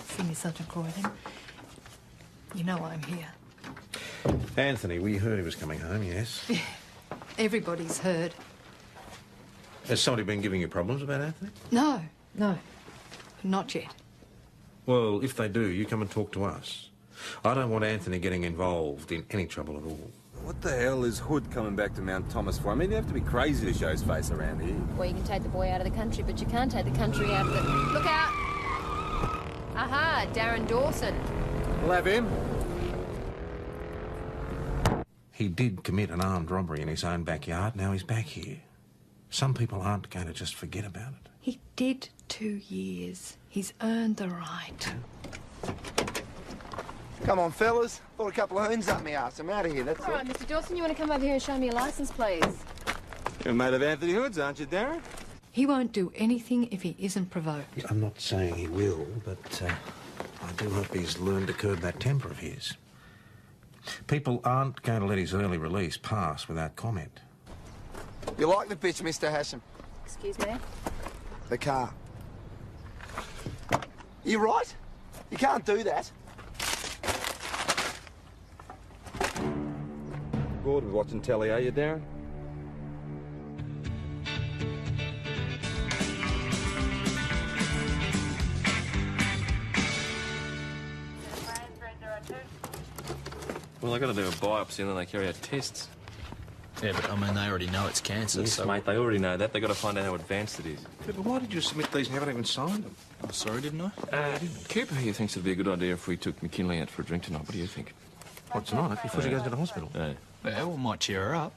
Senior Sergeant Croydon. You know I'm here. Anthony, we heard he was coming home, yes? Everybody's heard. Has somebody been giving you problems about Anthony? No, not yet. Well, if they do, you come and talk to us. I don't want Anthony getting involved in any trouble at all. What the hell is Hood coming back to Mount Thomas for? I mean, you have to be crazy to show his face around here. Well, you can take the boy out of the country, but you can't take the country out of the... Look out! Aha, Darren Dawson. We'll have him. He did commit an armed robbery in his own backyard. Now he's back here. Some people aren't going to just forget about it. He did 2 years. He's earned the right. Come on, fellas. Thought a couple of hoons up me arse. I'm out of here, that's all. All right, Mr. Dawson, you want to come over here and show me your licence, please? You're a mate of Anthony Hood's, aren't you, Darren? He won't do anything if he isn't provoked. I'm not saying he will, but I do hope he's learned to curb that temper of his. People aren't going to let his early release pass without comment. You like the bitch, Mr. Hashem? Excuse me? The car. You right? You can't do that. Bored with watching telly, are you, Darren? Well, they got to do a biopsy and then they carry out tests. Yeah, but I mean, they already know it's cancer, Yes, so... mate, they already know that. They've got to find out how advanced it is. Yeah, but why did you submit these and haven't even signed them? I'm sorry, didn't I? Cooper here thinks it'd be a good idea if we took McKinley out for a drink tonight. What do you think? What, tonight? Before she goes to the hospital? Yeah. Yeah, well, might cheer her up.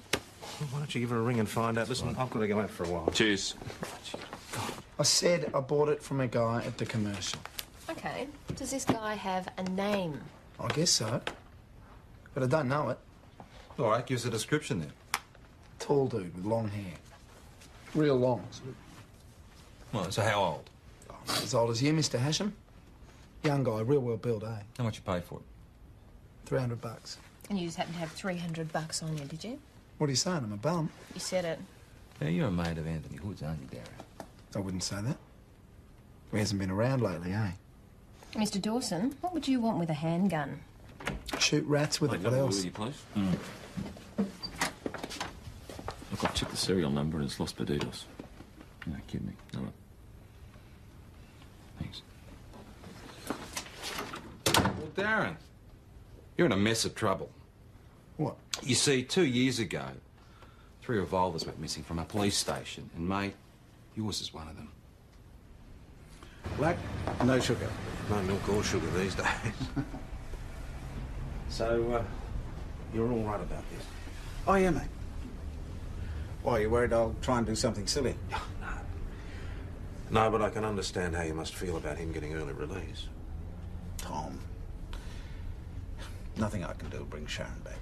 Well, why don't you give her a ring and find out? Listen, I've got to go out for a while. Cheers. I said I bought it from a guy at the commercial. Okay. Does this guy have a name? I guess so. But I don't know it. All right, give us a description then. Tall dude with long hair. Real long. Well, so how old? As old as you, Mr. Hashem. Young guy, real well built, eh? How much you pay for it? $300. And you just happen to have $300 on you, did you? What are you saying? I'm a bum. You said it. Yeah, you're a mate of Anthony Hood's, aren't you, Darren? I wouldn't say that. He hasn't been around lately, eh? Mr. Dawson, what would you want with a handgun? Shoot rats with it. What else? With you, please? Look, I've checked the serial number and it's Los Perdidos. No, kidding me. No. Thanks. Well, Darren, you're in a mess of trouble. What? You see, 2 years ago, 3 revolvers went missing from a police station, and, mate, yours is one of them. Black, no sugar. No milk or sugar these days. So, you're all right about this? Oh, yeah, mate. Why, you worried I'll try and do something silly? No, but I can understand how you must feel about him getting early release. Tom. Nothing I can do will bring Sharon back.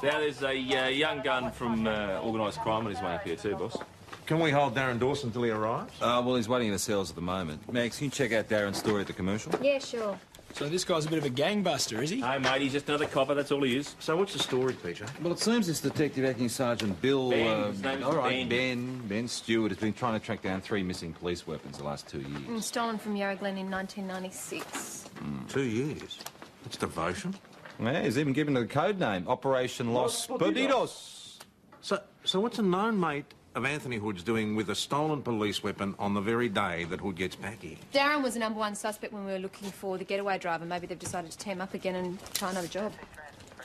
Now, there's a young gun from organised crime on his way up here too, boss. Can we hold Darren Dawson until he arrives? Well, he's waiting in the cells at the moment. Max, can you check out Darren's story at the commercial? Yeah, sure. So this guy's a bit of a gangbuster, is he? Hey, mate, he's just another copper, that's all he is. So what's the story, PJ? Well, it seems this Detective Acting Sergeant Bill... Ben, his name is all right, Ben. Ben Stewart has been trying to track down 3 missing police weapons the last 2 years. Stolen from Yarra Glen in 1996. 2 years. That's devotion. Yeah, he's even given it a code name, Operation Los Perdidos. So what's a known mate of Anthony Hood's doing with a stolen police weapon on the very day that Hood gets back here? Darren was the #1 suspect when we were looking for the getaway driver. Maybe they've decided to team up again and try another job.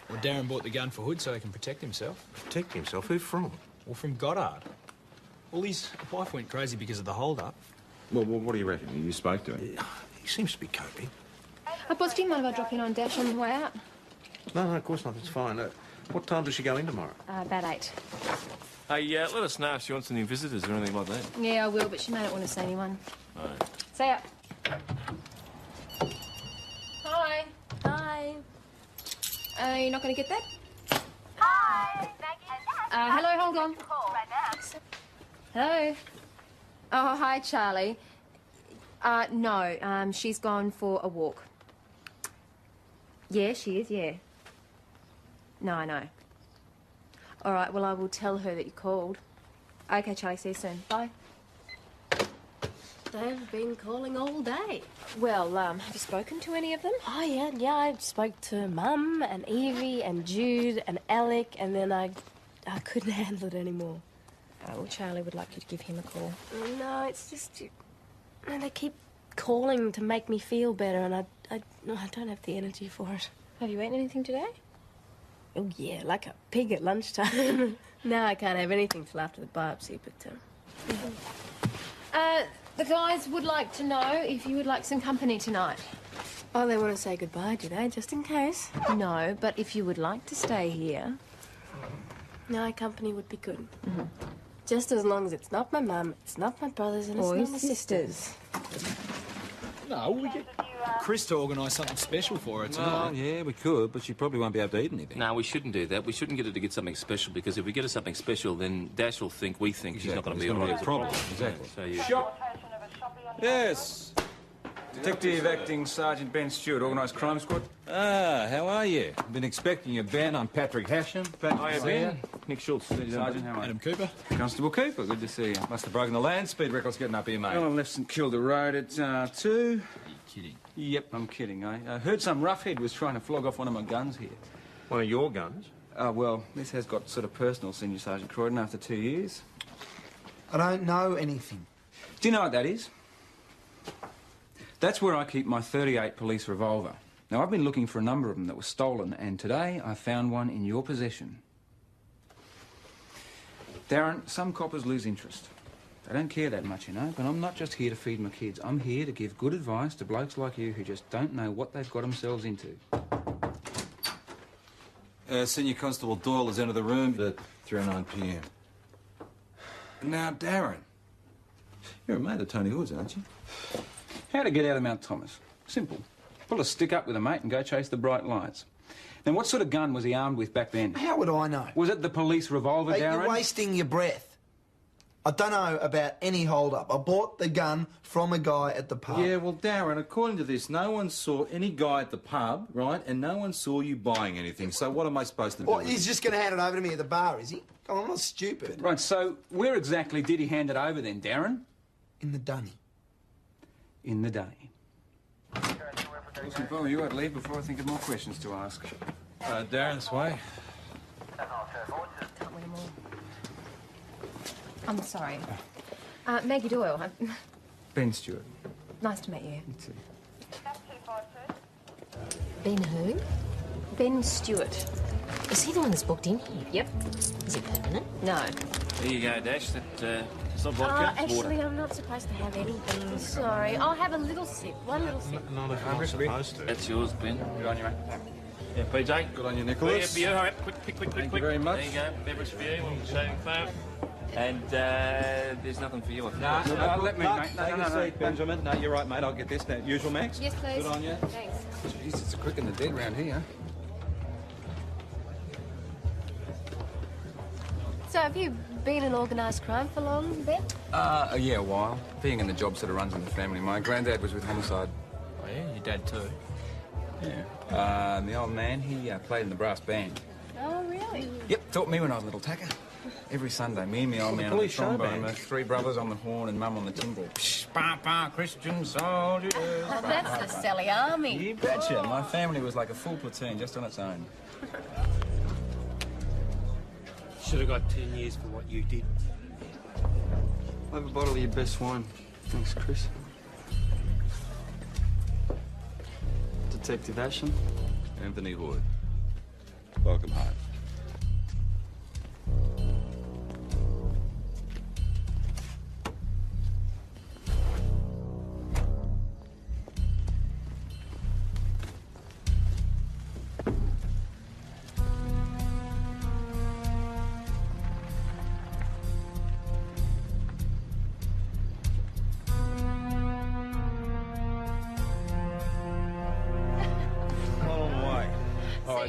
Well, Darren bought the gun for Hood so he can protect himself. Protect himself? Who from? Well, from Goddard. Well, his wife went crazy because of the hold-up. Well, what do you reckon? You spoke to him? He seems to be coping. Boss, do you mind if I drop in on Dash on the way out? No, of course not. It's fine. What time does she go in tomorrow? About 8. Hey, let us know if she wants any visitors or anything like that. Yeah, I will, but she may not want to see anyone. Right. See ya. Hi. Hi. You're not going to get that? Hi. Hello, hold on. Hello. Oh, hi, Charlie. No, she's gone for a walk. Yeah, she is, yeah. No, I know. All right, well, I will tell her that you called. Okay, Charlie, see you soon. Bye. They've been calling all day. Well, have you spoken to any of them? Oh, yeah, I spoke to Mum and Evie and Jude and Alec, and then I couldn't handle it anymore. Well, Charlie would like you to give him a call. No, it's just... they keep calling to make me feel better, and I don't have the energy for it. Have you eaten anything today? Oh, yeah, like a pig at lunchtime. Now I can't have anything till after the biopsy, but... The guys would like to know if you would like some company tonight. Oh, they want to say goodbye, do they? Just in case? No, but if you would like to stay here... No, company would be good. Just as long as it's not my mum, it's not my brothers, and it's Or not his my sisters. No, we get Chris to organise something special for her tonight. Well, yeah, we could, but she probably won't be able to eat anything. No, we shouldn't do that. We shouldn't get her to get something special, because if we get her something special, then Dash will think we think she's not going to be all right. a problem. Exactly. So you... Yes. Detective Acting Sergeant Ben Stewart, Organised Crime Squad. Ah, how are you? Been expecting you, Ben. I'm Patrick Hasham. Hiya, Ben. Nick Schultz. Sergeant, how are you? Adam Cooper. Constable Cooper, good to see you. Must have broken the land speed records getting up here, mate. Well, I left St Kilda Road at 2. Are you kidding? Yep, I'm kidding. I heard some roughhead was trying to flog off one of my guns here. One of your guns? Well, this has got sort of personal, Senior Sergeant Croydon, after 2 years. I don't know anything. Do you know what that is? That's where I keep my .38 police revolver. Now, I've been looking for a number of them that were stolen, and today I found one in your possession. Darren, some coppers lose interest. They don't care that much, you know, but I'm not just here to feed my kids. I'm here to give good advice to blokes like you who just don't know what they've got themselves into. Senior Constable Doyle has entered the room at 3:09 p.m. Now, Darren, you're a mate of Tony Hood's, aren't you? How to get out of Mount Thomas? Simple. Pull a stick up with a mate and go chase the bright lights. Then what sort of gun was he armed with back then? How would I know? Was it the police revolver, Hey, Darren? you're wasting your breath. I don't know about any hold-up. I bought the gun from a guy at the pub. Yeah, well, Darren, according to this, no one saw any guy at the pub, right? And no one saw you buying anything. So what am I supposed to do? Well, with he's it? just going to hand it over to me at the bar, is he? Oh, I'm not stupid. Right, so where exactly did he hand it over then, Darren? In the dunny. In the dunny. Listen, Bo, you I'd leave before I think of more questions to ask. Darren's way. Can't win 'em all. I'm sorry. Maggie Doyle. Ben Stewart. Nice to meet you. You too. Ben who? Ben Stewart. Is he the one that's booked in here? Yep. Is he permanent? No. There you go, Dash. It's not vodka, it's water. Actually, I'm not supposed to have anything. Sorry. I'll have a little sip. One little sip. Not if I'm supposed to. That's yours, Ben. Good on you, mate. Yeah, PJ. Good on you, Yeah, Nicholas. for you. Hurry up. Quick. Thank you very much. There you go. Beverage for you. One shaving foam. And there's nothing for you. I think. No, let me, mate. Take a seat, Benjamin. No, you're right, mate. I'll get this now. Usual, Max? Yes, please. Good on you. Thanks. Jeez, it's quick in the dead round here. So, have you been in organised crime for long, Ben? Yeah, a while. Being in the job sort of runs in the family. My granddad was with homicide. Oh, yeah, your dad too. Yeah. And the old man, he played in the brass band. Oh, really? Yep, taught me when I was a little tacker. Every Sunday, me and my old man on the police show trombone, band. my 3 brothers on the horn and mum on the timbal. Psh, bah, bah, Christian soldiers. Oh, that's the Sally Army. You betcha. My family was like a full platoon just on its own. Should have got 10 years for what you did. Have a bottle of your best wine. Thanks, Chris. Detective Hasham. Anthony Hood. Welcome home.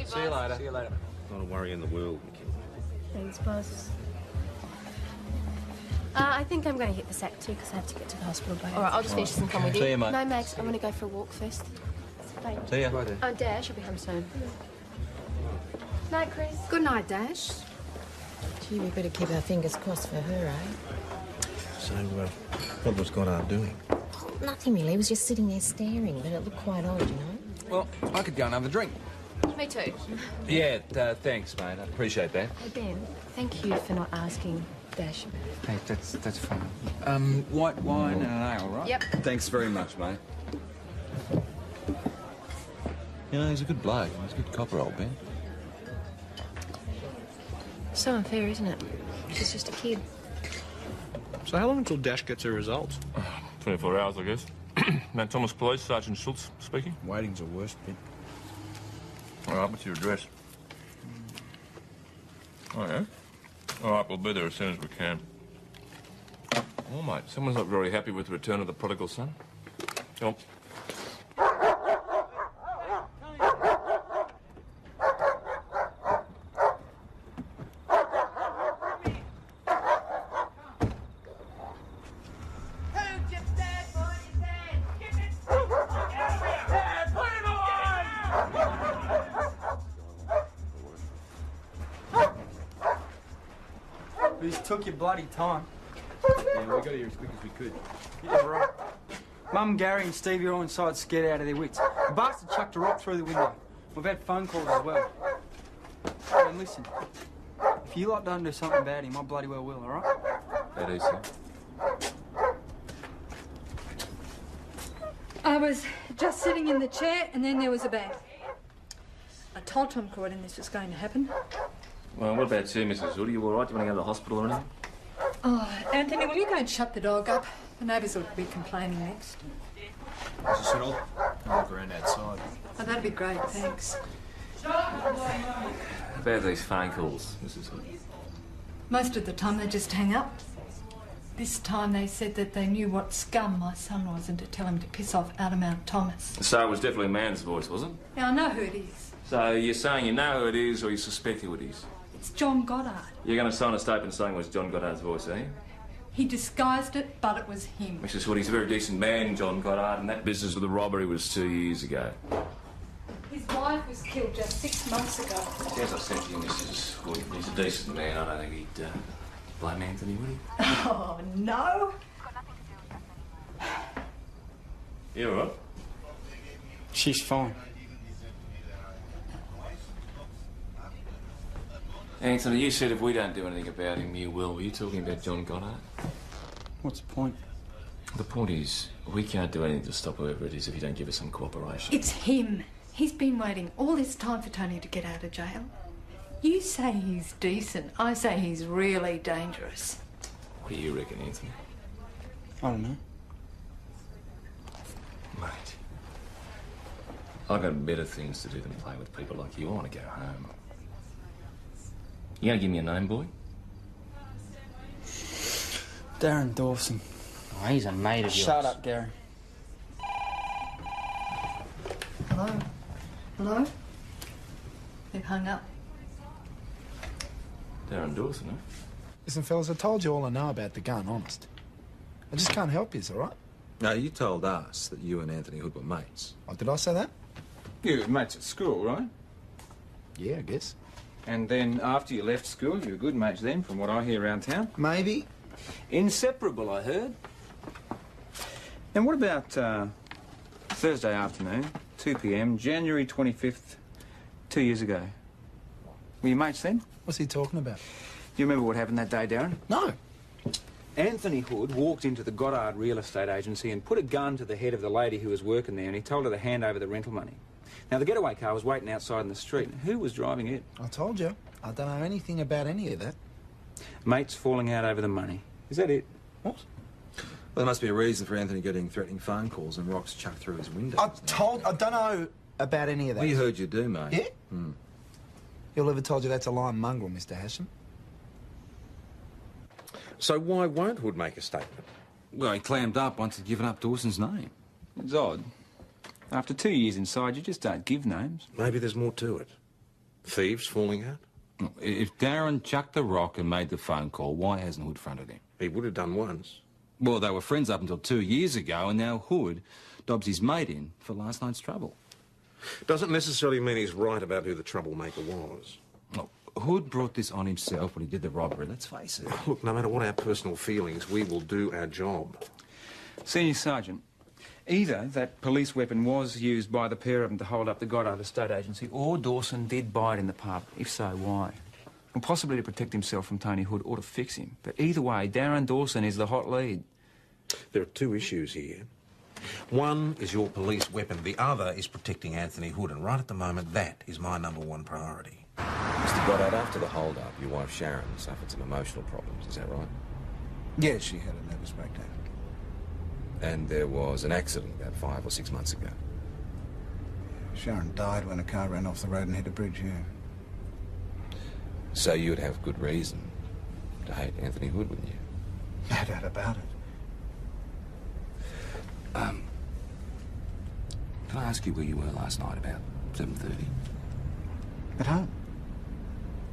See you later. See you later. Not a worry in the world, Mickey. Thanks, boss. I think I'm going to hit the sack too because I have to get to the hospital by. All right, I'll just finish this and come with you. See you, mate. No, Max, I'm going to go for a walk first. Bye. See ya. Oh, Dash, I'll be home soon. Night, Chris. Good night, Dash. Gee, we better keep our fingers crossed for her, eh? So, what was Goddard doing? Nothing really. He was just sitting there staring, but it looked quite odd, you know. Well, I could go and have a drink. Me too. Yeah, thanks, mate. I appreciate that. Hey, Ben, thank you for not asking Dash about it. Hey, that's fine. White wine and an ale, right? Yep. Thanks very much, mate. You know, he's a good bloke. He's a good copper, old Ben. So unfair, isn't it? She's just a kid. So how long until Dash gets her results? 24 hours, I guess. Mount Thomas Police, Sergeant Schultz speaking. Waiting's the worst bit. All right, what's your address? Oh, yeah? All right, we'll be there as soon as we can. Oh, mate, someone's not very happy with the return of the prodigal son. Come on. We just took your bloody time. Yeah, we got here as quick as we could. Yeah, right. Mum, Gary and Stevie are all inside scared out of their wits. The bastard chucked a rock through the window. We've had phone calls as well. And listen, if you lot don't do something about him, I bloody well will, all right? That is, I was just sitting in the chair and then there was a bang. I told Tom Croydon this was going to happen. Well, what about you, Mrs. Hood? Are you all right? Do you want to go to the hospital or anything? Oh, Anthony, will you go and shut the dog up? The neighbours will be complaining next. As I said, I'll look around outside. Oh, that'd be great, thanks. About these phone calls, Mrs. Hood? Most of the time they just hang up. This time they said that they knew what scum my son was and to tell him to piss off out of Mount Thomas. So it was definitely a man's voice, was it? Yeah, I know who it is. So you're saying you know who it is or you suspect who it is? It's John Goddard. You're going to sign a statement saying it was John Goddard's voice, are you? He disguised it, but it was him. Mrs. Hood, he's a very decent man, John Goddard, and that business with the robbery was 2 years ago. His wife was killed just 6 months ago. As I said to you, Mrs. Hood, he's a decent man. I don't think he'd blame Anthony, would he? Oh, no. You all right? She's fine. Anthony, you said if we don't do anything about him, you will. Were you talking about John Goddard? What's the point? The point is, we can't do anything to stop whoever it is if you don't give us some cooperation. It's him. He's been waiting all this time for Tony to get out of jail. You say he's decent. I say he's really dangerous. What do you reckon, Anthony? I don't know. Mate, I've got better things to do than play with people like you. I want to go home. You gonna give me a name, boy? Darren Dawson. Oh, he's a mate of yours. Shut up, Gary. Hello? Hello? They've hung up. Darren Dawson, huh? Listen, fellas, I told you all I know about the gun, honest. I just can't help you, all right? No, you told us that you and Anthony Hood were mates. Oh, did I say that? You were mates at school, right? Yeah, I guess. And then after you left school, you were good mates then, from what I hear around town? Maybe. Inseparable, I heard. And what about Thursday afternoon, 2 p.m., January 25th, 2 years ago? Were you mates then? What's he talking about? Do you remember what happened that day, Darren? No. Anthony Hood walked into the Goddard real estate agency and put a gun to the head of the lady who was working there, and he told her to hand over the rental money. Now, the getaway car was waiting outside in the street. Who was driving it? I told you. I don't know anything about any of that. Mates falling out over the money. Is that it? What? Well, there must be a reason for Anthony getting threatening phone calls and rocks chucked through his window. I don't know about any of that. We heard you do, mate. Yeah? Hmm. Who'll ever told you that's a lying mongrel, Mr. Hasham? So why won't Hood make a statement? Well, he clammed up once he'd given up Dawson's name. It's odd. After 2 years inside, you just don't give names. Maybe there's more to it. Thieves falling out? If Darren chucked the rock and made the phone call, why hasn't Hood fronted him? He would have done once. Well, they were friends up until 2 years ago, and now Hood dobs his mate in for last night's trouble. Doesn't necessarily mean he's right about who the troublemaker was. Look, Hood brought this on himself when he did the robbery, let's face it. Look, no matter what our personal feelings, we will do our job. Senior Sergeant, Either that police weapon was used by the pair of them to hold up the Goddard Estate Agency, or Dawson did buy it in the pub. If so, why? And possibly to protect himself from Tony Hood or to fix him. But either way, Darren Dawson is the hot lead. There are two issues here. One is your police weapon. The other is protecting Anthony Hood. And right at the moment, that is my #1 priority. Mr. Goddard, after the hold-up, your wife Sharon suffered some emotional problems. Is that right? Yes, she had a nervous breakdown. And there was an accident about 5 or 6 months ago. Sharon died when a car ran off the road and hit a bridge, yeah. So you'd have good reason to hate Anthony Hood, wouldn't you? No doubt about it. Can I ask you where you were last night about 7:30? At home.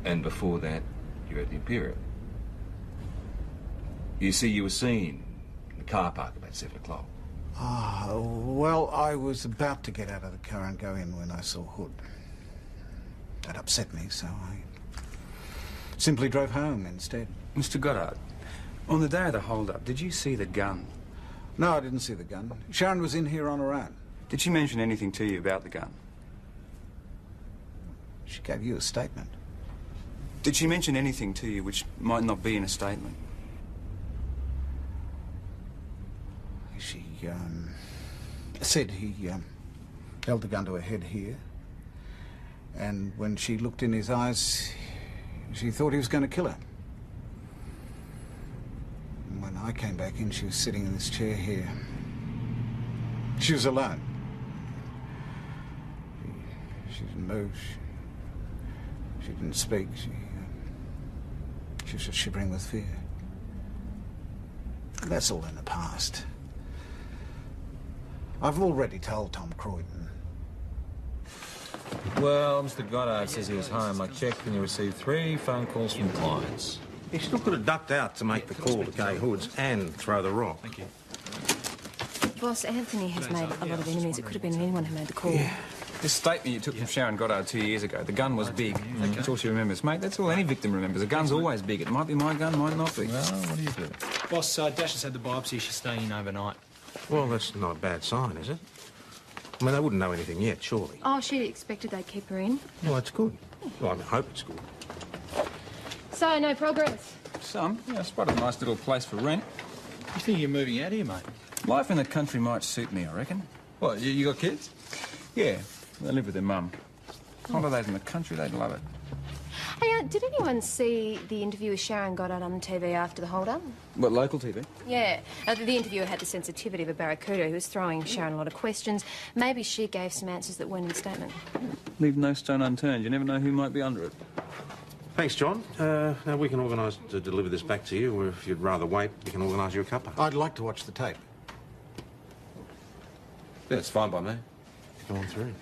And before that, you were at the Imperial. You see, you were seen in the car park about 7 o'clock. Ah, well, I was about to get out of the car and go in when I saw Hood. That upset me, so I simply drove home instead. Mr. Goddard, on the day of the hold-up, did you see the gun? No, I didn't see the gun. Sharon was in here on her own. Did she mention anything to you about the gun? She gave you a statement. Did she mention anything to you which might not be in a statement? She, said he, held the gun to her head here. And when she looked in his eyes, she thought he was going to kill her. And when I came back in, she was sitting in this chair here. She was alone. She didn't move. She didn't speak. She was just shivering with fear. That's all in the past. I've already told Tom Croydon. Well, Mr. Goddard says he was home. I checked and he received 3 phone calls from clients. He still could have ducked out to make the call to Gay Hoods and throw the rock. Thank you. Boss, Anthony has made a lot of enemies. It could have been anyone who made the call. Yeah. This statement you took from Sharon Goddard 2 years ago, the gun was big. That's all she remembers. Mate, that's all any victim remembers. A gun's always big. It might be my gun, might not be. Well, what do you do? Boss, Dash has had the biopsy. She's staying in overnight. Well, that's not a bad sign, is it? I mean, they wouldn't know anything yet, surely. Oh, she expected they'd keep her in. Well, that's good. Well, I hope it's good. So, no progress? Some. Yeah, it's quite a nice little place for rent. You think you're moving out here, mate? Life in the country might suit me, I reckon. What, you got kids? Yeah, they live with their mum. Holidays in the country, they'd love it. Hey, did anyone see the interview with Sharon Goddard on TV after the hold-up? What, local TV? Yeah. The interviewer had the sensitivity of a barracuda who was throwing Sharon a lot of questions. Maybe she gave some answers that weren't in the statement. Leave no stone unturned. You never know who might be under it. Thanks, John. Now, we can organise to deliver this back to you, or if you'd rather wait, we can organise you a cuppa. I'd like to watch the tape. Yeah, it's fine by me. Go on through.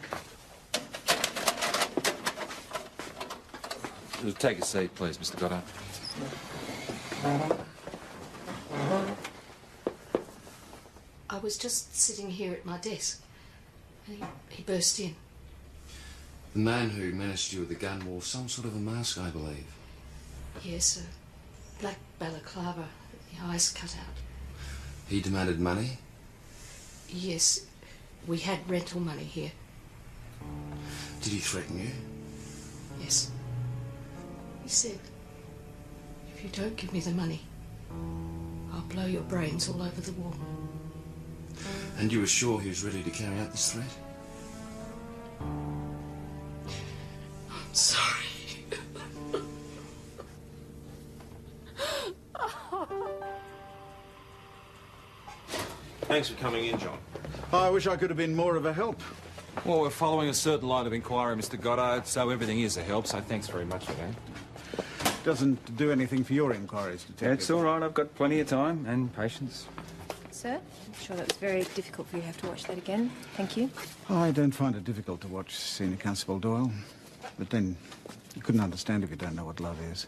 Take a seat, please, Mr. Goddard. I was just sitting here at my desk, and he burst in. The man who menaced you with the gun wore some sort of a mask, I believe. Yes, a black balaclava, the eyes cut out. He demanded money? Yes, we had rental money here. Did he threaten you? Yes. He said, if you don't give me the money, I'll blow your brains all over the wall. And you were sure he was ready to carry out this threat? I'm sorry. Thanks for coming in, John. I wish I could have been more of a help. Well, we're following a certain line of inquiry, Mr. Goddard, so everything is a help, so thanks very much for that. Doesn't do anything for your inquiries, Detective. It's all right. I've got plenty of time and patience. Sir, I'm sure that was very difficult for you to have to watch that again. Thank you. I don't find it difficult to watch Senior Constable Doyle. But then, you couldn't understand if you don't know what love is.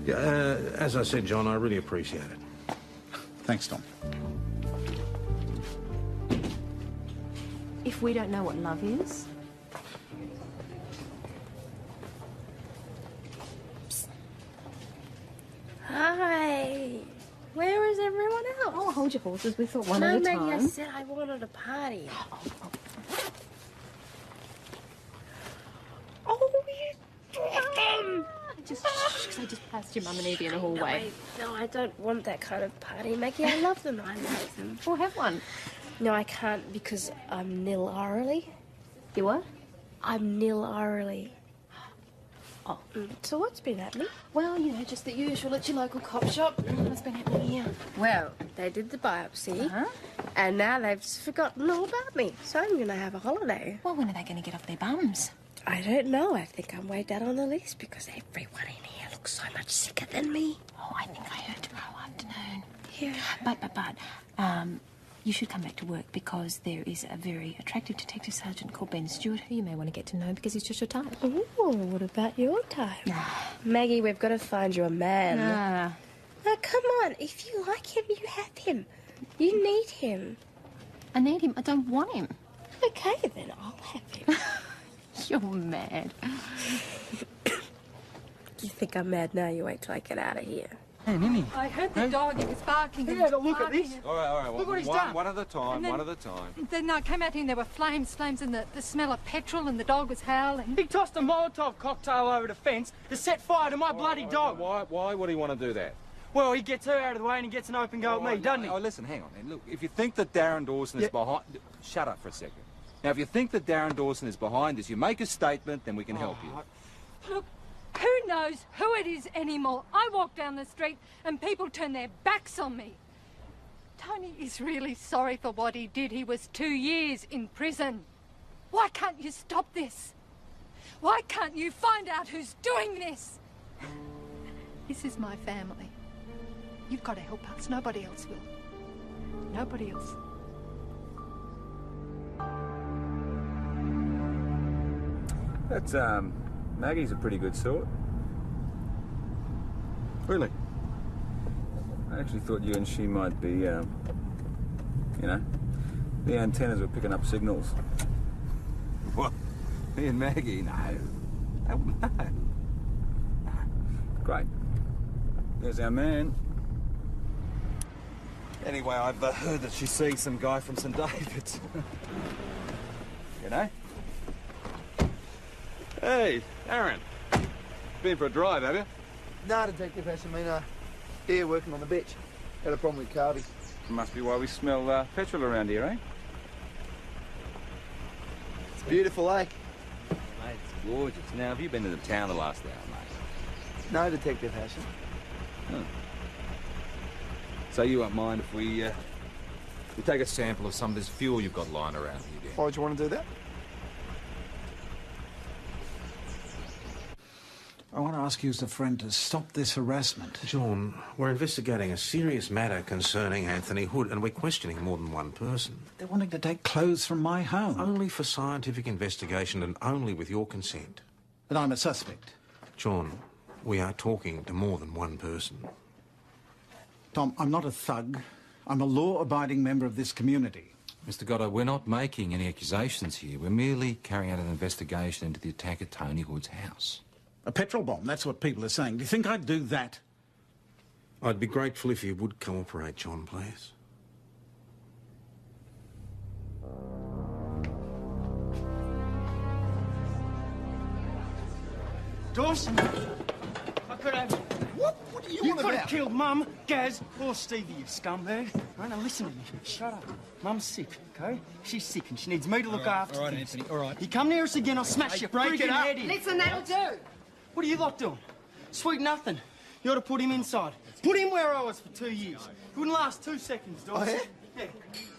Yeah, as I said, John, I really appreciate it. Thanks, Tom. If we don't know what love is... Hi. Where is everyone else? Oh, hold ride your horses. We thought one no, at a Maggie, time. I said I wanted a party. Oh, you Just because I just passed your mum and Evie in the hallway. No, I don't want that kind of party, Maggie. I love them. I love them. Well, have one. No, I can't because I'm nil orally. You what? I'm nil orally. Oh. So what's been happening? Well, you know, just the usual at your local cop shop. What's been happening here? Well, they did the biopsy, and now they've just forgotten all about me. So I'm going to have a holiday. Well, when are they going to get off their bums? I don't know. I think I'm way down on the list because everyone in here looks so much sicker than me. Oh, I think I heard tomorrow afternoon. Yeah. But, you should come back to work because there is a very attractive detective sergeant called Ben Stewart who you may want to get to know because he's just your type. Ooh, what about your type? Maggie, we've got to find you a man. Now, come on. If you like him, you have him. You need him. I need him. I don't want him. Okay, then I'll have him. You're mad. You think I'm mad now? You wait till I get out of here. Hey, Mimi. I heard the dog. He was barking. Hey, have a look at this. All right. Look what he's one, done. one at a time, And then- one at a time. Then I came out here and there were flames, and the smell of petrol, and the dog was howling. He tossed a Molotov cocktail over the fence to set fire to my bloody dog. Why would he want to do that? Well, he gets her out of the way and he gets an open go at me, doesn't he? Oh, listen, hang on. And look, if you think that Darren Dawson is behind... Shut up for a second. Now, if you think that Darren Dawson is behind this, you make a statement, then we can help you. Look, who knows who it is anymore? I walk down the street and people turn their backs on me. Tony is really sorry for what he did. He was 2 years in prison. Why can't you stop this? Why can't you find out who's doing this? This is my family. You've got to help us. Nobody else will. Nobody else. That's, Maggie's a pretty good sort. Really? I actually thought you and she might be, you know, the antennas were picking up signals. What? Me and Maggie? No. No. Great. There's our man. Anyway, I've heard that she's seeing some guy from St David's. You know? Hey, Aaron. Been for a drive, have you? No, Detective Hashim, here working on the bitch. Had a problem with Carby. Must be why we smell petrol around here, eh? It's beautiful, eh? Mate, it's gorgeous. Now, have you been to the town the last hour, mate? No, Detective Hashim. Huh. So you won't mind if we take a sample of some of this fuel you've got lying around here, Dan? Why would you want to do that? I want to ask you as a friend to stop this harassment. John, we're investigating a serious matter concerning Anthony Hood, and we're questioning more than one person. They're wanting to take clothes from my home. Only for scientific investigation and only with your consent. But I'm a suspect. John, we are talking to more than one person. Tom, I'm not a thug. I'm a law-abiding member of this community. Mr. Goddard, we're not making any accusations here. We're merely carrying out an investigation into the attack at Tony Hood's house. A petrol bomb, that's what people are saying. Do you think I'd do that? I'd be grateful if you would cooperate, John, please. Dawson, I could have... What are you You on could about? have killed Mum, Gaz, or Stevie, you scumbag. Right, now listen to me. Shut up. Mum's sick, okay? She's sick and she needs me to look after all right, things. Anthony, all right. You come near us again, I'll smash your break it freaking up. head in. Listen, that'll do. What are you lot doing? Sweet nothing. You ought to put him inside. Put him where I was for 2 years. It wouldn't last 2 seconds, Dawson. Oh, yeah? Yeah.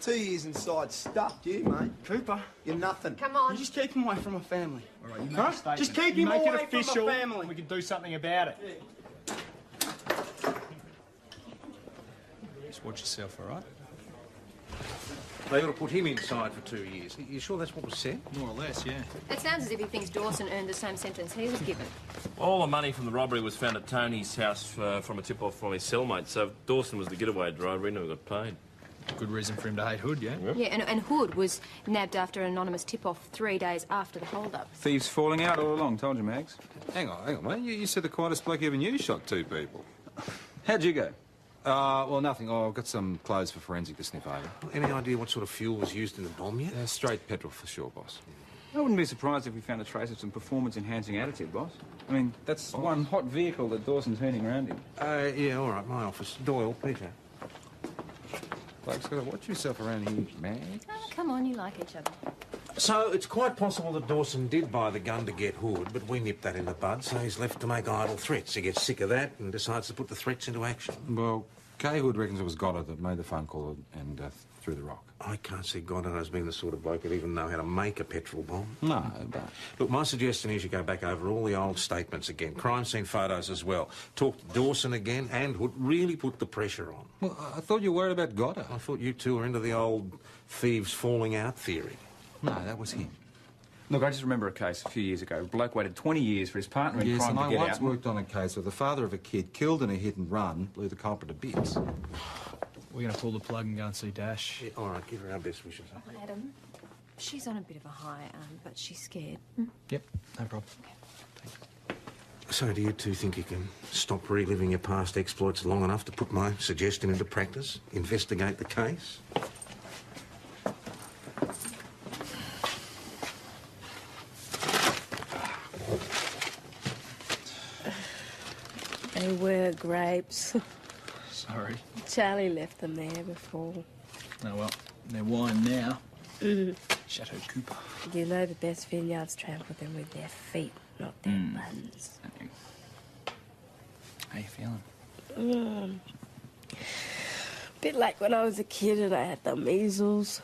2 years inside stuffed, you, mate. Cooper. You're nothing. Come on. You just keep him away from my family. All right, you make Huh? a statement. Just keep You him make away it official, from my family. We can do something about it. Yeah. Just watch yourself, all right? They ought to put him inside for 2 years. You sure that's what was said? More or less, yeah. It sounds as if he thinks Dawson earned the same sentence he was given. All the money from the robbery was found at Tony's house from a tip-off from his cellmate, so if Dawson was the getaway driver, he never got paid. Good reason for him to hate Hood, yeah? Yeah, and Hood was nabbed after an anonymous tip-off 3 days after the hold-up. Thieves falling out all along, told you, Mags. Hang on, mate. You said the quietest bloke you ever knew shot 2 people. How'd you go? Well, nothing. Oh, I've got some clothes for forensic to sniff over. Any idea what sort of fuel was used in the bomb yet? Straight petrol for sure, boss. I wouldn't be surprised if we found a trace of some performance-enhancing additive, boss. I mean, that's one hot vehicle that Dawson's turning around in. Yeah, all right, my office. Doyle, Peter. Bloke's got to watch yourself around here, man. Oh, come on, you like each other. So it's quite possible that Dawson did buy the gun to get Hood, but we nipped that in the bud, so he's left to make idle threats. He gets sick of that and decides to put the threats into action. Well, Kay Hood reckons it was Goddard that made the phone call and threw the rock. I can't see Goddard as being the sort of bloke who'd even know how to make a petrol bomb. No, but... Look, my suggestion is you go back over all the old statements again, crime scene photos as well. Talk to Dawson again and Hood. Really put the pressure on. Well, I thought you were worried about Goddard. I thought you two were into the old thieves falling out theory. No, that was him. Look, I just remember a case a few years ago. A bloke waited 20 years for his partner in crime to get out. Yes, and I once worked on a case where the father of a kid killed in a hit and run blew the culprit to bits. We're going to pull the plug and go and see Dash. Yeah, all right, give her our best wishes. Oh, Adam, she's on a bit of a high, but she's scared. Yep, no problem. So do you two think you can stop reliving your past exploits long enough to put my suggestion into practice? Investigate the case? They were grapes. Sorry. Charlie left them there before. Oh, well, they're wine now. Mm. Chateau Cooper. You know the best vineyards trample them with their feet, not their buns. How you feeling? Bit like when I was a kid and I had the measles.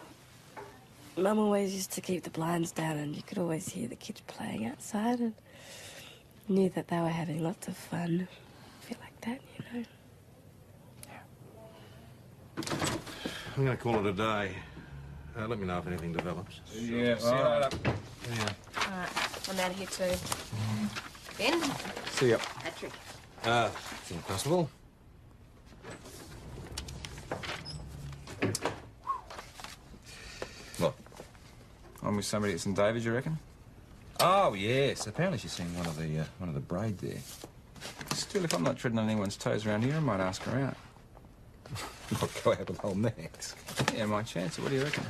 Mum always used to keep the blinds down and you could always hear the kids playing outside and knew that they were having lots of fun. I feel like that, you know. I'm going to call it a day. Let me know if anything develops. Yeah, See you later. All right, I'm out of here too. Ben? See ya. Patrick. It's impossible. What? I'm with somebody at St David's, you reckon? Oh, yes. Apparently she's seen one of the braid there. Still, if I'm not treading on anyone's toes around here, I might ask her out. Not go out with old Max. Yeah, my chance. What do you reckon?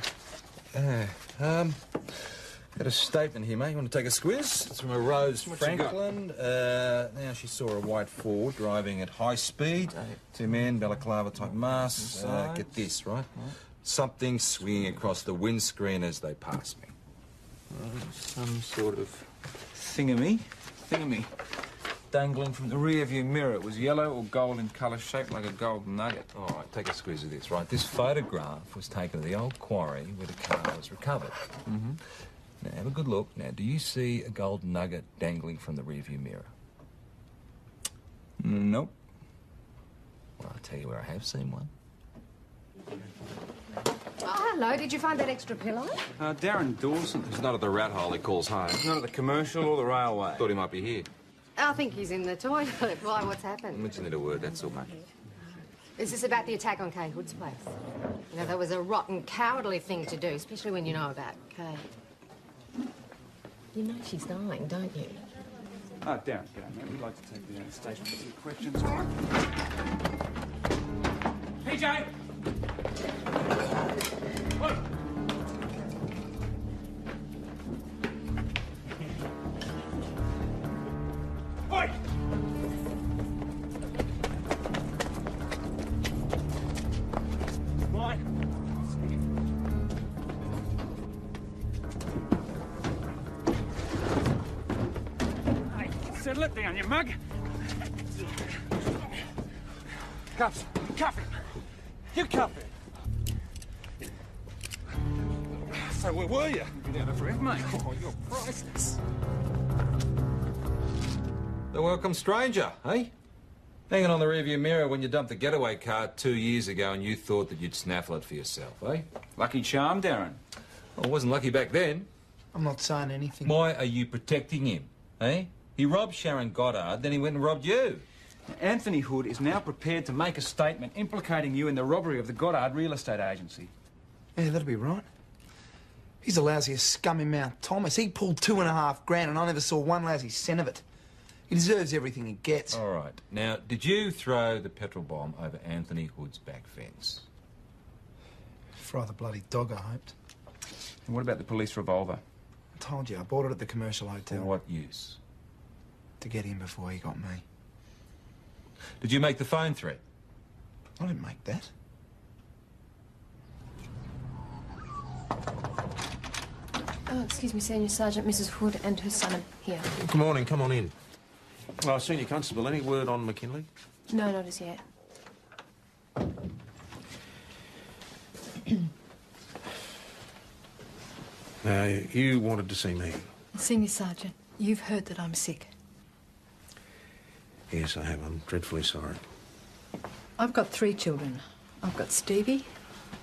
Got a statement here, mate. You want to take a squiz? It's from a Rose Franklin. Now she saw a white Ford driving at high speed. Two men, balaclava type masks. Get this, right? Something swinging across the windscreen as they pass me. Some sort of thingamy. Dangling from the rear-view mirror. It was yellow or gold in colour, shaped like a gold nugget. All right, take a squeeze of this, right? This photograph was taken at the old quarry where the car was recovered. Mm-hmm. Now, have a good look. Now, do you see a gold nugget dangling from the rear-view mirror? Nope. Well, I'll tell you where I have seen one. Oh, hello. Did you find that extra pillow? Darren Dawson. He's not at the rat hole he calls home. He's not at the commercial or the railway. Thought he might be here. I think he's in the toilet. Why, what's happened? Mention it a word, that's all, mate. Is this about the attack on Kay Hood's place? You know, that was a rotten, cowardly thing to do, especially when you know about Kay. You know she's dying, don't you? Oh, Darren, get on, mate. We'd like to take you down to the station for some questions. PJ! What? Oi! Mine. Hey, settle it down, you mug. Cuff. Cuff him. You cuff him. So where were you? You've been out of breath, mate. Oh, you're priceless. The welcome stranger, eh? Hanging on the rearview mirror when you dumped the getaway car 2 years ago and you thought that you'd snaffle it for yourself, eh? Lucky charm, Darren. Well, I wasn't lucky back then. I'm not saying anything. Why are you protecting him, eh? He robbed Sharon Goddard, then he went and robbed you. Anthony Hood is now prepared to make a statement implicating you in the robbery of the Goddard real estate agency. Yeah, that'll be right. He's the lousiest scum in Mount Thomas. He pulled $2.5 grand and I never saw one lousy cent of it. He deserves everything he gets. All right. Now, did you throw the petrol bomb over Anthony Hood's back fence? Fry the bloody dog, I hoped. And what about the police revolver? I told you, I bought it at the commercial hotel. For what use? To get him before he got me. Did you make the phone threat? I didn't make that. Oh, excuse me, Senior Sergeant. Mrs. Hood and her son are here. Good morning, come on in. Oh, Senior Constable, any word on McKinley? No, not as yet. Now, you wanted to see me. Senior Sergeant, you've heard that I'm sick. Yes, I have. I'm dreadfully sorry. I've got 3 children. I've got Stevie,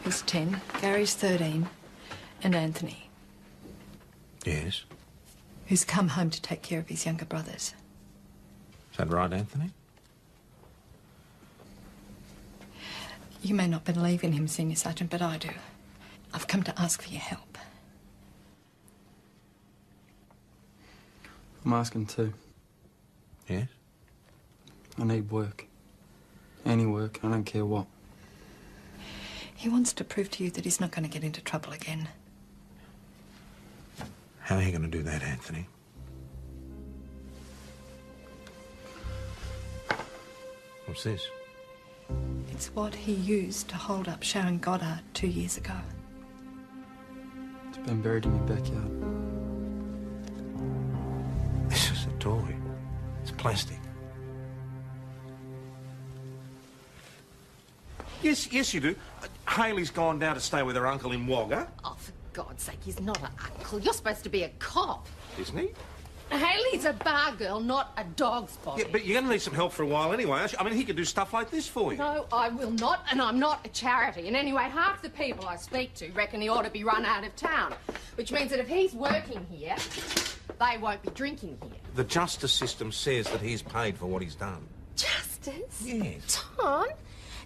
who's 10, Gary's 13, and Anthony, Yes. who's come home to take care of his younger brothers. Is that right, Anthony? You may not believe in him, Senior Sergeant, but I do. I've come to ask for your help. I'm asking too. Yes? I need work. Any work, I don't care what. He wants to prove to you that he's not going to get into trouble again. How are you going to do that, Anthony? What's this? It's what he used to hold up Sharon Goddard 2 years ago. It's been buried in my backyard. This is a toy. It's plastic. Yes, you do. Hayley's gone down to stay with her uncle in Wagga. Oh, for God's sake, he's not an uncle. You're supposed to be a cop. Isn't he? Hayley's a bar girl, not a dog's body. Yeah, but you're going to need some help for a while anyway, aren't you? I mean, he could do stuff like this for you. No, I will not, and I'm not a charity. And anyway, half the people I speak to reckon he ought to be run out of town, which means that if he's working here, they won't be drinking here. The justice system says that he's paid for what he's done. Justice? Yes. Tom,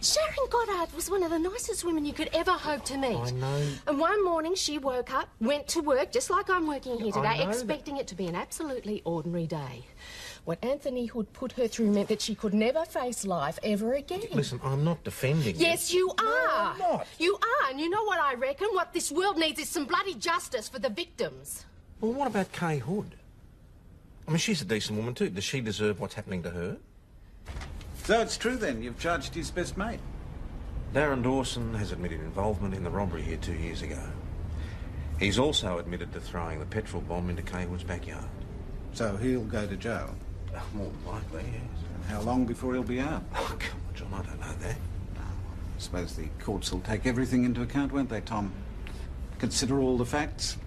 Sharon Goddard was one of the nicest women you could ever hope to meet. I know. And one morning she woke up, went to work, just like I'm working here I today, know expecting it to be an absolutely ordinary day. What Anthony Hood put her through meant that she could never face life ever again. Listen, I'm not defending you. Yes, you are. No, I'm not. You are, and you know what I reckon? What this world needs is some bloody justice for the victims. Well, what about Kay Hood? I mean, she's a decent woman too. Does she deserve what's happening to her? So it's true then, you've charged his best mate. Darren Dawson has admitted involvement in the robbery here 2 years ago. He's also admitted to throwing the petrol bomb into Kay Hood's backyard. So he'll go to jail? More than likely, yes. And how long before he'll be out? Oh, come on, John, I don't know that. I suppose the courts will take everything into account, won't they, Tom? Consider all the facts.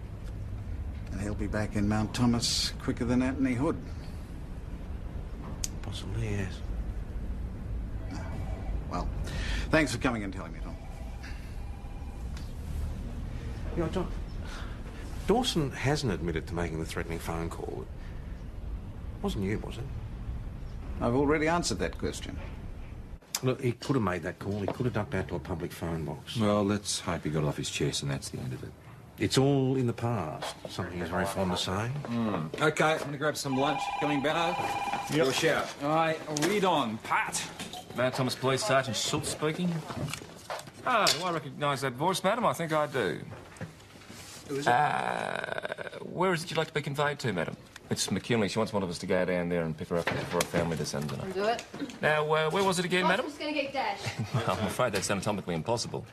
And he'll be back in Mount Thomas quicker than Anthony Hood. Possibly, yes. Well, thanks for coming and telling me, Tom. You know, John, Dawson hasn't admitted to making the threatening phone call. It wasn't you, was it? I've already answered that question. Look, he could have made that call. He could have ducked out to a public phone box. Well, let's hope he got it off his chest and that's the end of it. It's all in the past. Something he's very fond of saying. OK, I'm going to grab some lunch. Coming, Benno? Your shout. All right, read on, Pat. Mount Thomas Police Sergeant Schultz speaking. Oh, do I recognise that voice, madam? I think I do. Who is it? Where is it you'd like to be conveyed to, madam? It's McKinley. She wants one of us to go down there and pick her up for a family this afternoon. I'll do it. Now, where was it again, madam? I'm just going to get dashed. I'm afraid that's anatomically impossible.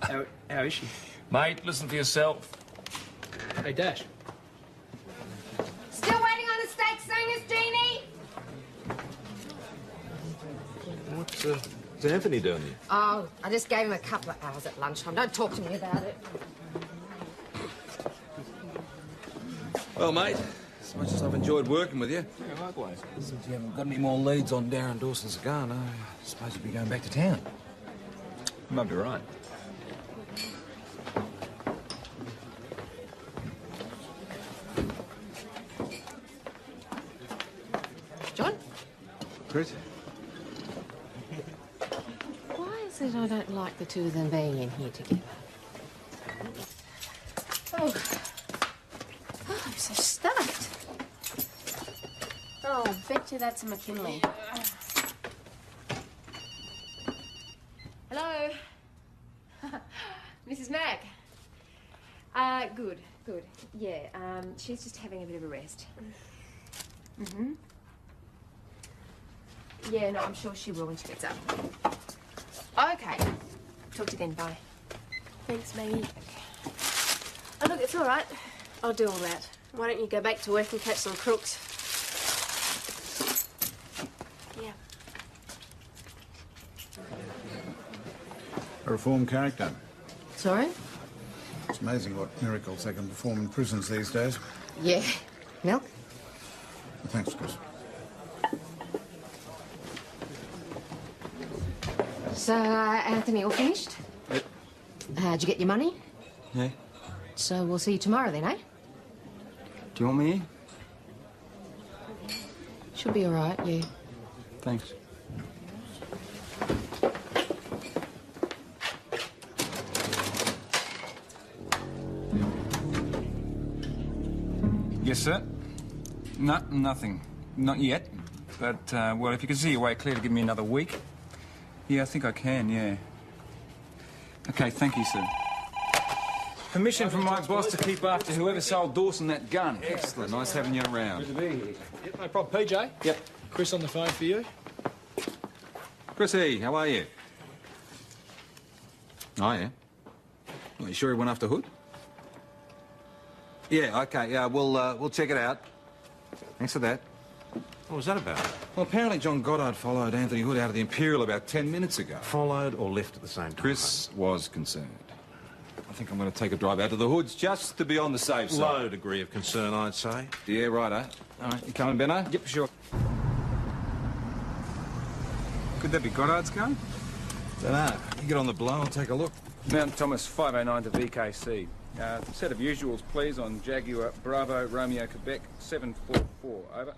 How is she? Mate, listen for yourself. Hey, Dash. Still waiting on the steak singers, Jeannie? What's Anthony doing here? Oh, I just gave him a couple of hours at lunchtime. Don't talk to me about it. Well, mate, as much as I've enjoyed working with you. Yeah, likewise. Since you haven't got any more leads on Darren Dawson's gun, I suppose you'll be going back to town. You might be right. John? Chris? Why is it I don't like the two of them being in here together? Oh, I'm so stuffed. Oh, bet you that's a McKinley. Hello? Mrs. Mack? Good. Yeah, she's just having a bit of a rest. Mm-hmm. Yeah, no, I'm sure she will when she gets up. Okay. Talk to you then. Bye. Thanks, Maggie. Oh, look, it's all right. I'll do all that. Why don't you go back to work and catch some crooks? Yeah. A reformed character. Sorry? It's amazing what miracles they can perform in prisons these days. Yeah. Milk? Thanks, Chris. So, Anthony, all finished? Yep. Did you get your money? Yeah. So we'll see you tomorrow then, eh? Do you want me here? Should be all right, yeah. Thanks. Yes, sir? No, nothing. Not yet. But, well, if you can see your way clear to give me another week. Yeah, I think I can, yeah. Okay, thank you, sir. Permission from my boss to keep after whoever sold Dawson that gun. Excellent. Nice having you around. Good to be here. Yep, no problem. PJ? Yep. Chris on the phone for you. Chrissy, how are you? Oh, yeah? Are you sure he went after Hood? Yeah, okay, yeah, we'll check it out. Thanks for that. What was that about? Well, apparently John Goddard followed Anthony Hood out of the Imperial about 10 minutes ago. Followed or left at the same time? Chris was concerned. I think I'm going to take a drive out to the Hoods just to be on the safe side. Low degree of concern, I'd say. Yeah, righto. All right, you coming, Benno? Yep, sure. Could that be Goddard's gun? Dunno. You get on the blow and take a look. Mount Thomas 509 to VKC. Set of usuals, please, on Jaguar Bravo Romeo Quebec 744. Over.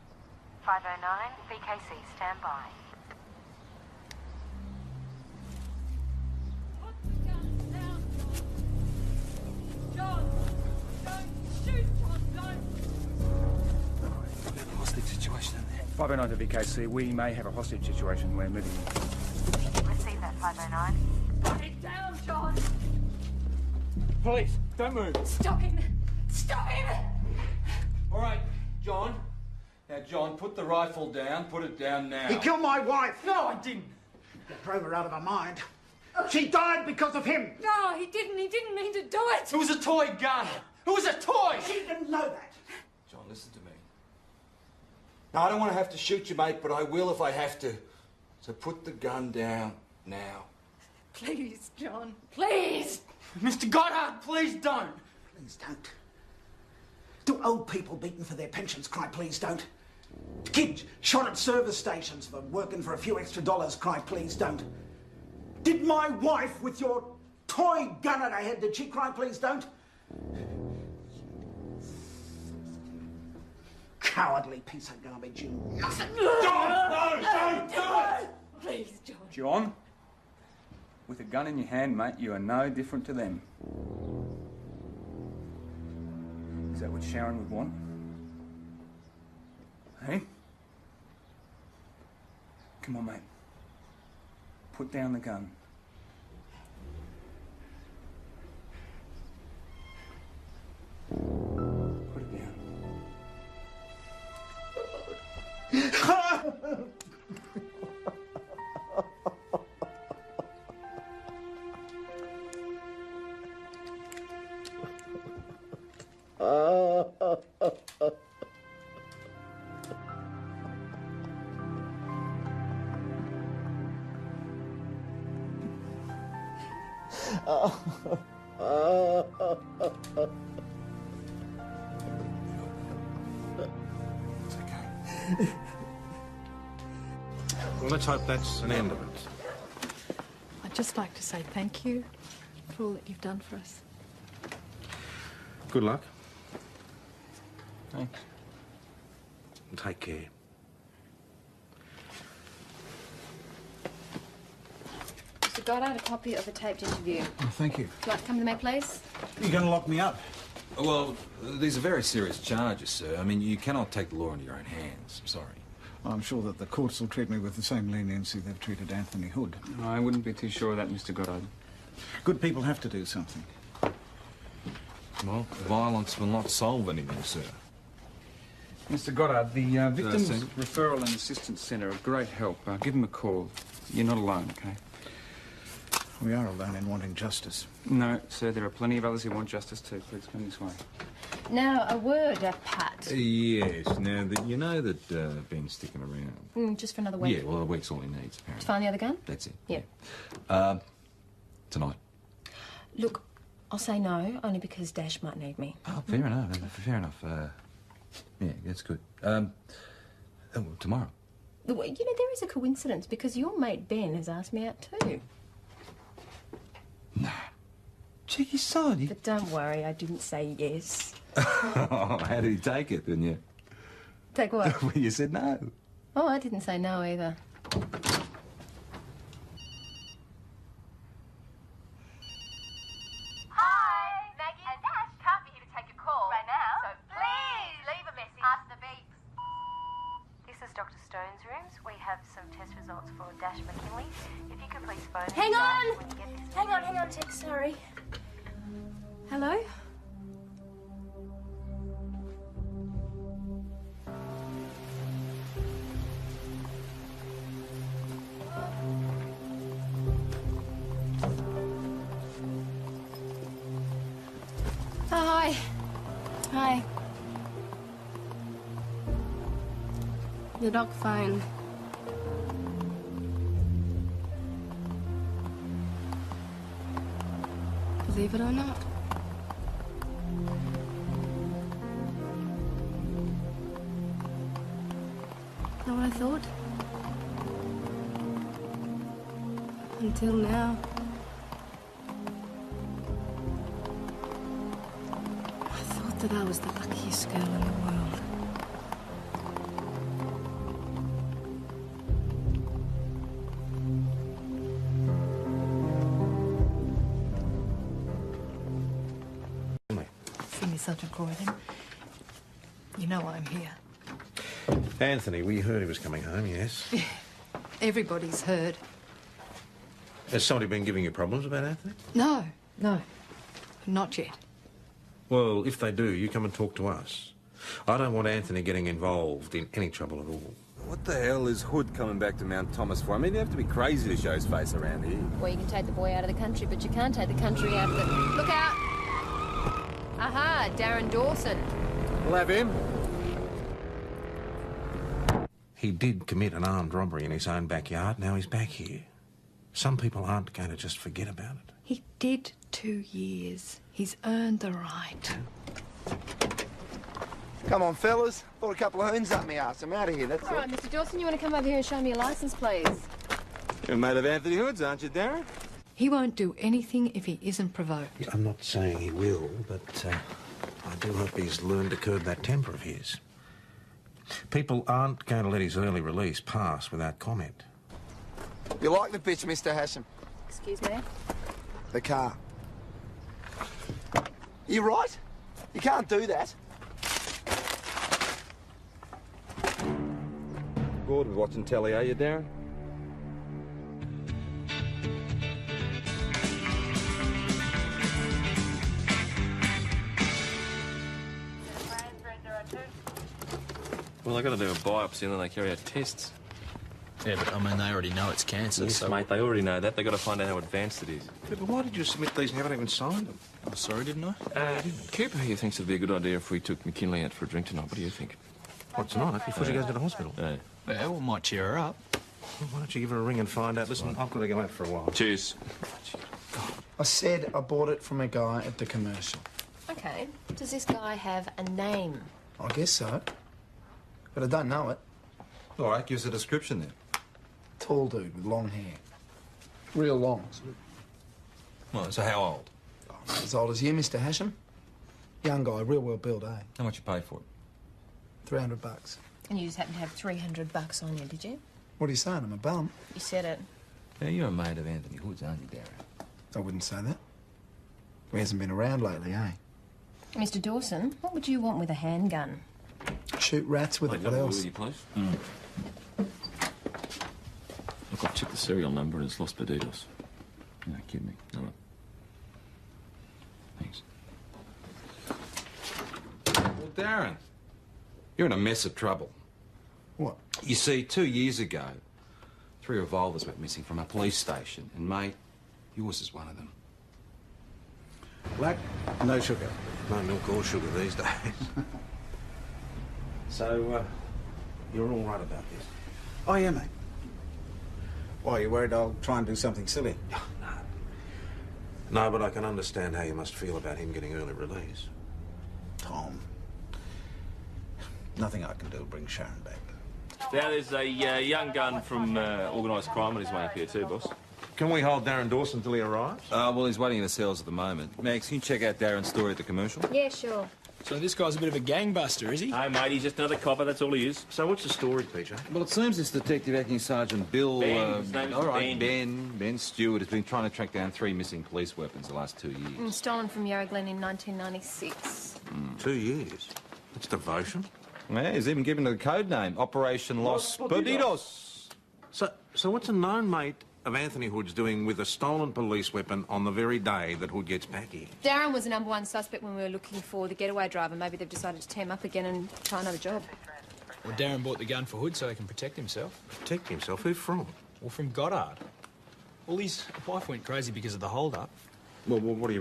509, VKC, stand by. John! Don't shoot, John! Don't! Hostage situation in there. 509 to VKC. We may have a hostage situation. We're moving in. Receive that, 509. Put it down, John! Police, don't move. Stop him! Stop him! All right, John. Now, John, put the rifle down. Put it down now. He killed my wife. No, I didn't. That drove her out of her mind. She died because of him. No, he didn't. He didn't mean to do it. It was a toy gun. It was a toy. She didn't know that. John, listen to me. Now, I don't want to have to shoot you, mate, but I will if I have to. So put the gun down now. Please, John. Please. Mr. Goddard, please don't. Please don't. Do old people beaten for their pensions cry, please don't? Kids shot at service stations for working for a few extra dollars cry, please don't? Did my wife with your toy gun at her head, did she cry, please don't? Cowardly piece of garbage, you nothing. Don't! Please, John. John, with a gun in your hand, mate, you are no different to them. Is that what Sharon would want? Hey? Come on, mate. Put down the gun. Put it down. Well, let's hope that's an end of it. I'd just like to say thank you for all that you've done for us. Good luck. Thanks. And take care. Mr. Goddard, a copy of the taped interview. Oh, thank you. Would you like to come to my place? You're going to lock me up? Well, these are very serious charges, sir. I mean, you cannot take the law into your own hands. I'm sorry. I'm sure that the courts will treat me with the same leniency they've treated Anthony Hood. I wouldn't be too sure of that, Mr. Goddard. Good people have to do something. Well, violence will not solve anything, sir. Mr. Goddard, the Victims sir. Referral and Assistance Centre are great help. Give them a call. You're not alone, OK? We are alone in wanting justice. No, sir, there are plenty of others who want justice too. Please come this way. Now, a word, Pat. Yes, now, you know that Ben's sticking around. Just for another week. Yeah, well, a week's all he needs, To apparently. find the other gun? That's it. Yeah. Tonight. Look, I'll say no, only because Dash might need me. Oh, fair enough, fair enough. Yeah, that's good. Tomorrow. You know, there is a coincidence, because your mate Ben has asked me out too. Cheeky sod. But don't worry, I didn't say yes. How did he take it, then you? Take what? Well, you said no. Oh, I didn't say no either. Hi, Maggie and Dash can't be here to take a call right now. So please leave a message after the beeps. This is Dr. Stone's rooms. We have some test results for Dash McKinley. If you could please phone Hang in, on! when you get this Hang on, Ted, sorry. Hello? Hi. Hi. The dog phone. Believe it or not. Know what I thought? Until now. I thought that I was the luckiest girl in the world. Senior Sergeant Croydon, you know I'm here. Anthony, we heard he was coming home, yes. Everybody's heard. Has somebody been giving you problems about Anthony? No, not yet. Well, if they do, you come and talk to us. I don't want Anthony getting involved in any trouble at all. What the hell is Hood coming back to Mount Thomas for? I mean, you have to be crazy to show his face around here. Well, you can take the boy out of the country, but you can't take the country out of the... Look out! Aha, Darren Dawson. We'll have him. He did commit an armed robbery in his own backyard. Now he's back here. Some people aren't going to just forget about it. He did 2 years. He's earned the right. Come on, fellas. Thought a couple of hoons up me ass. I'm out of here, that's All right, Mr. Dawson, you want to come over here and show me your licence, please? You're a mate of Anthony Hood's, aren't you, Darren? He won't do anything if he isn't provoked. I'm not saying he will, but I do hope he's learned to curb that temper of his. People aren't going to let his early release pass without comment. You like the bitch, Mr. Hashem? Excuse me? The car. You right? You can't do that. Bored with watching telly, are you, Darren? Well, they got to do a biopsy and then they carry out tests. Yeah, but I mean, they already know it's cancer, Yes, so... mate, they already know that. They got to find out how advanced it is. Yeah, but why did you submit these and haven't even signed them? Oh, sorry, didn't I? Cooper here thinks it'd be a good idea if we took McKinley out for a drink tonight. What do you think? What, tonight? Before she goes to the hospital? Yeah. Yeah, well, might cheer her up. Well, why don't you give her a ring and find out? Listen, I've got to go out for a while. Cheers. I said I bought it from a guy at the commercial. Okay. Does this guy have a name? I guess so. But I don't know it. All right, give us a description then. Tall dude with long hair. Real long. Well, so how old? As old as you, Mr. Hashem. Young guy, real well built, eh? How much you pay for it? $300. And you just happen to have $300 on you, did you? What are you saying? I'm a bum. You said it. Yeah, you're a mate of Anthony Hood's, aren't you, Darren? I wouldn't say that. He hasn't been around lately, eh? Mr. Dawson, what would you want with a handgun? Shoot. shoot rats with it. What else? Will you, please? Look, I've checked the serial number and it's Los Perdidos. No, kidding me. No. Thanks. Well, Darren, you're in a mess of trouble. What? You see, 2 years ago, 3 revolvers went missing from a police station, and, mate, yours is one of them. Black, no sugar. No milk or sugar these days. So, you're all right about this? Oh, yeah, mate. Why, you worried I'll try and do something silly? No, but I can understand how you must feel about him getting early release. Tom, nothing I can do will bring Sharon back. Now, there's a young gun from organised crime on his way up here too, boss. Can we hold Darren Dawson till he arrives? Well, he's waiting in the cells at the moment. Max, can you check out Darren's story at the commercial? Yeah, sure. So this guy's a bit of a gangbuster, is he? Hey, mate, he's just another copper, that's all he is. So what's the story, PJ? Well, it seems this Detective Acting Sergeant Bill... Ben, his name is all right, Ben. Ben Stewart has been trying to track down 3 missing police weapons the last 2 years. Stolen from Yarra Glen in 1996. 2 years? That's devotion. Yeah, he's even given it a code name, Operation Los Perdidos. So what's a known mate of Anthony Hood's doing with a stolen police weapon on the very day that Hood gets back here? Darren was the #1 suspect when we were looking for the getaway driver. Maybe they've decided to team up again and try another job. Well, Darren bought the gun for Hood so he can protect himself. Protect himself? Who from? Well, from Goddard. Well, his wife went crazy because of the hold-up. Well, what do you